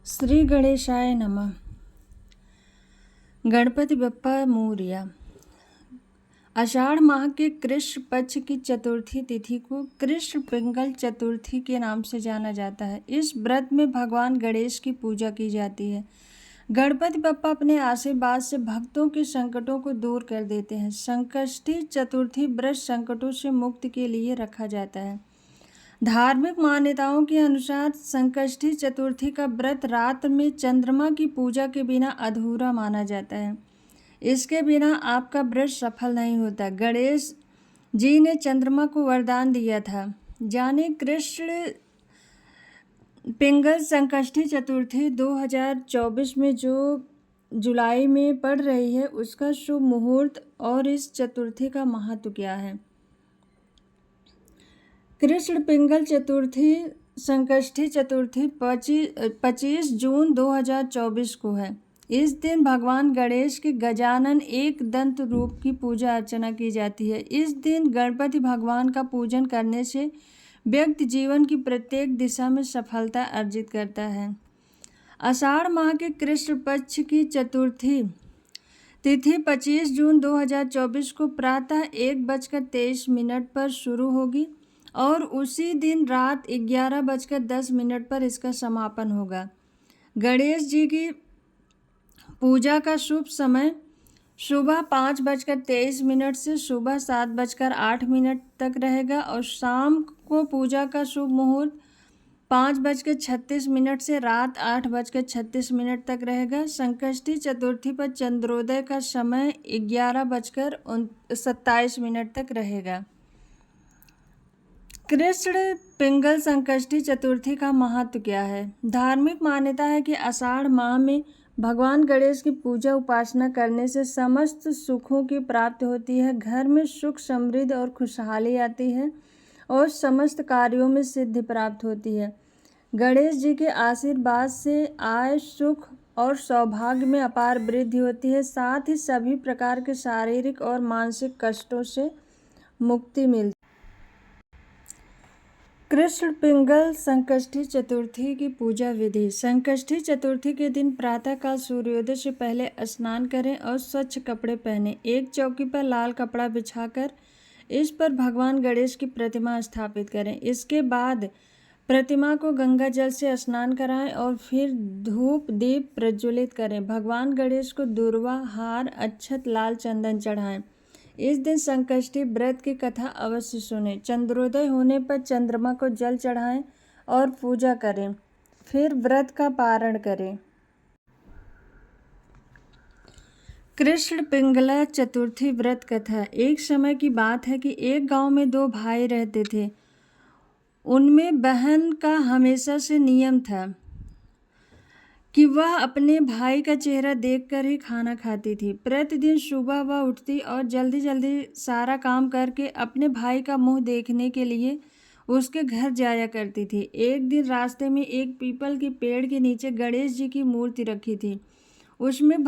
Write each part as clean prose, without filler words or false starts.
श्री गणेशाय नमः। गणपति बप्पा मोरया। आषाढ़ माह के कृष्ण पक्ष की चतुर्थी तिथि को कृष्ण पिंगल चतुर्थी के नाम से जाना जाता है। इस व्रत में भगवान गणेश की पूजा की जाती है। गणपति बप्पा अपने आशीर्वाद से भक्तों के संकटों को दूर कर देते हैं। संकष्टी चतुर्थी व्रत संकटों से मुक्ति के लिए रखा जाता है। धार्मिक मान्यताओं के अनुसार संकष्टी चतुर्थी का व्रत रात में चंद्रमा की पूजा के बिना अधूरा माना जाता है। इसके बिना आपका व्रत सफल नहीं होता। गणेश जी ने चंद्रमा को वरदान दिया था। जाने कृष्ण पिंगल संकष्टी चतुर्थी 2024 में जो जुलाई में पड़ रही है उसका शुभ मुहूर्त और इस चतुर्थी का महत्व क्या है। कृष्ण पिंगल चतुर्थी संकष्टी चतुर्थी 25 जून 2024 को है। इस दिन भगवान गणेश के गजानन एक दंत रूप की पूजा अर्चना की जाती है। इस दिन गणपति भगवान का पूजन करने से व्यक्ति जीवन की प्रत्येक दिशा में सफलता अर्जित करता है। आषाढ़ माह के कृष्ण पक्ष की चतुर्थी तिथि 25 जून 2024 को प्रातः 1:23 पर शुरू होगी और उसी दिन रात 11:10 पर इसका समापन होगा। गणेश जी की पूजा का शुभ समय सुबह 5:23 से सुबह 7:08 तक रहेगा और शाम को पूजा का शुभ मुहूर्त 5:36 से रात 8:36 तक रहेगा। संकष्टी चतुर्थी पर चंद्रोदय का समय 11:27 तक रहेगा। कृष्ण पिंगल संकष्टी चतुर्थी का महत्व क्या है। धार्मिक मान्यता है कि आषाढ़ माह में भगवान गणेश की पूजा उपासना करने से समस्त सुखों की प्राप्ति होती है। घर में सुख समृद्धि और खुशहाली आती है और समस्त कार्यों में सिद्धि प्राप्त होती है। गणेश जी के आशीर्वाद से आय सुख और सौभाग्य में अपार वृद्धि होती है। साथ ही सभी प्रकार के शारीरिक और मानसिक कष्टों से मुक्ति मिलती है। कृष्ण पिंगल संकष्टी चतुर्थी की पूजा विधि। संकष्टी चतुर्थी के दिन प्रातःकाल सूर्योदय से पहले स्नान करें और स्वच्छ कपड़े पहनें। एक चौकी पर लाल कपड़ा बिछाकर इस पर भगवान गणेश की प्रतिमा स्थापित करें। इसके बाद प्रतिमा को गंगा जल से स्नान कराएं और फिर धूप दीप प्रज्वलित करें। भगवान गणेश को दूर्वा हार अक्षत लाल चंदन चढ़ाएं। इस दिन संकष्टी व्रत की कथा अवश्य सुनें। चंद्रोदय होने पर चंद्रमा को जल चढ़ाएं और पूजा करें, फिर व्रत का पारण करें। कृष्ण पिंगला चतुर्थी व्रत कथा। एक समय की बात है कि एक गांव में दो भाई रहते थे। उनमें बहन का हमेशा से नियम था कि वह अपने भाई का चेहरा देखकर ही खाना खाती थी। प्रतिदिन सुबह वह उठती और जल्दी जल्दी सारा काम करके अपने भाई का मुंह देखने के लिए उसके घर जाया करती थी। एक दिन रास्ते में एक पीपल के पेड़ के नीचे गणेश जी की मूर्ति रखी थी। उसने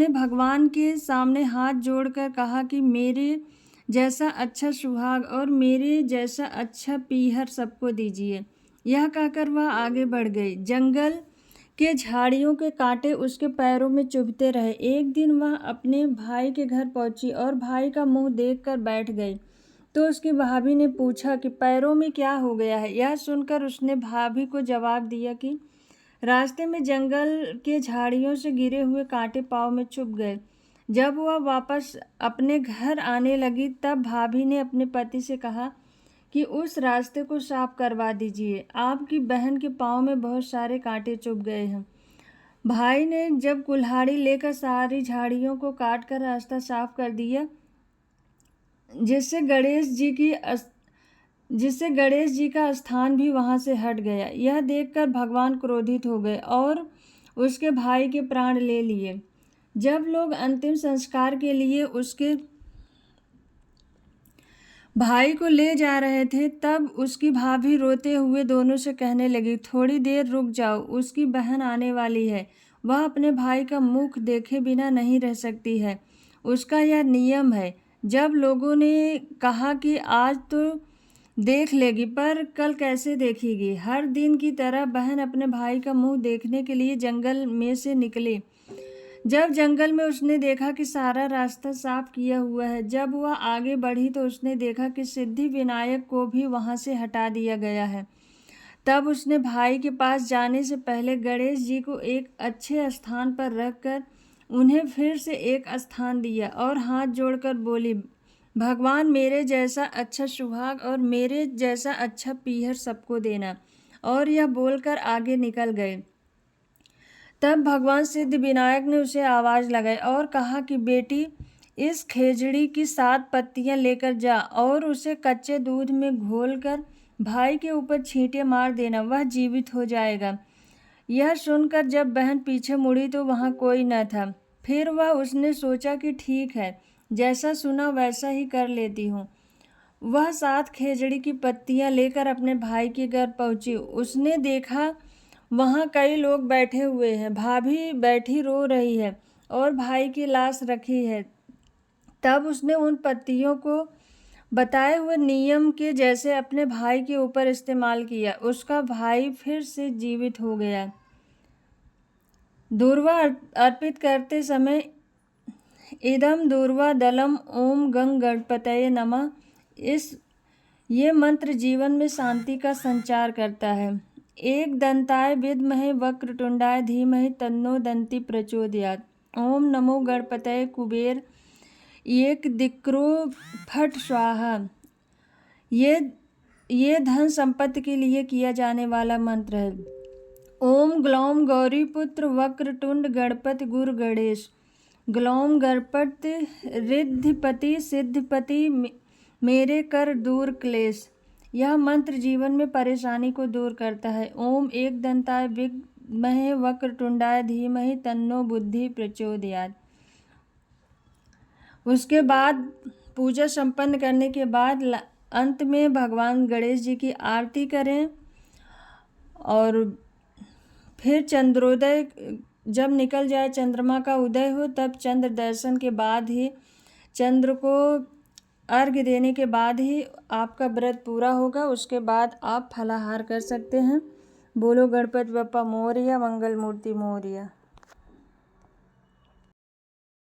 भगवान के सामने हाथ जोड़कर कहा कि मेरे जैसा अच्छा सुहाग और मेरे जैसा अच्छा पीहर सबको दीजिए। यह कहकर वह आगे बढ़ गई। जंगल के झाड़ियों के कांटे उसके पैरों में चुभते रहे। एक दिन वह अपने भाई के घर पहुंची और भाई का मुंह देखकर बैठ गई तो उसकी भाभी ने पूछा कि पैरों में क्या हो गया है। यह सुनकर उसने भाभी को जवाब दिया कि रास्ते में जंगल के झाड़ियों से गिरे हुए कांटे पाँव में चुभ गए। जब वह वापस अपने घर आने लगी तब भाभी ने अपने पति से कहा कि उस रास्ते को साफ करवा दीजिए, आपकी बहन के पाँव में बहुत सारे कांटे चुभ गए हैं। भाई ने जब कुल्हाड़ी लेकर सारी झाड़ियों को काटकर रास्ता साफ कर दिया जिससे गणेश जी का स्थान भी वहां से हट गया। यह देखकर भगवान क्रोधित हो गए और उसके भाई के प्राण ले लिए। जब लोग अंतिम संस्कार के लिए उसके भाई को ले जा रहे थे तब उसकी भाभी रोते हुए दोनों से कहने लगी, थोड़ी देर रुक जाओ, उसकी बहन आने वाली है। वह अपने भाई का मुख देखे बिना नहीं रह सकती है, उसका यह नियम है। जब लोगों ने कहा कि आज तो देख लेगी, पर कल कैसे देखेगी। हर दिन की तरह बहन अपने भाई का मुंह देखने के लिए जंगल में से निकली। जब जंगल में उसने देखा कि सारा रास्ता साफ किया हुआ है, जब वह आगे बढ़ी तो उसने देखा कि सिद्धि विनायक को भी वहां से हटा दिया गया है। तब उसने भाई के पास जाने से पहले गणेश जी को एक अच्छे स्थान पर रखकर उन्हें फिर से एक स्थान दिया और हाथ जोड़कर बोली, भगवान मेरे जैसा अच्छा सुहाग और मेरे जैसा अच्छा पीहर सबको देना। और यह बोलकर आगे निकल गए। तब भगवान सिद्ध विनायक ने उसे आवाज़ लगाई और कहा कि बेटी, इस खेजड़ी की 7 पत्तियां लेकर जा और उसे कच्चे दूध में घोलकर भाई के ऊपर छींटे मार देना, वह जीवित हो जाएगा। यह सुनकर जब बहन पीछे मुड़ी तो वहाँ कोई न था। फिर उसने सोचा कि ठीक है, जैसा सुना वैसा ही कर लेती हूँ। वह 7 खेजड़ी की पत्तियां लेकर अपने भाई के घर पहुंची। उसने देखा वहाँ कई लोग बैठे हुए हैं, भाभी बैठी रो रही है और भाई की लाश रखी है। तब उसने उन पत्तियों को बताए हुए नियम के जैसे अपने भाई के ऊपर इस्तेमाल किया। उसका भाई फिर से जीवित हो गया। दूर्वा अर्पित करते समय इदम दूर्वा दलम ओम गंग गणपतये नमः, ये मंत्र जीवन में शांति का संचार करता है। एक दंताय विद्महे वक्रतुंडाय धीमहि तन्नो दंती प्रचोदयात्। ओम नमो गणपतये कुबेर एक दिक्रो फट स्वाहा। ये धन संपत्ति के लिए किया जाने वाला मंत्र है। ओम ग्लौम गौरीपुत्र वक्रतुंड गणपति गुरु गणेश। ग्लौम गणपति रिद्धिपति सिद्धिपति मेरे कर दूर क्लेश। यह मंत्र जीवन में परेशानी को दूर करता है। ओम एक दंताय विद्महे वक्रतुंडाय धीमहि तन्नो बुद्धि प्रचोदयात्। उसके बाद पूजा संपन्न करने के बाद अंत में भगवान गणेश जी की आरती करें और फिर चंद्रोदय जब निकल जाए, चंद्रमा का उदय हो, तब चंद्र दर्शन के बाद ही, चंद्र को अर्घ्य देने के बाद ही आपका व्रत पूरा होगा। उसके बाद आप फलाहार कर सकते हैं। बोलो गणपति बप्पा मोरया, मंगल मूर्ति मोरया।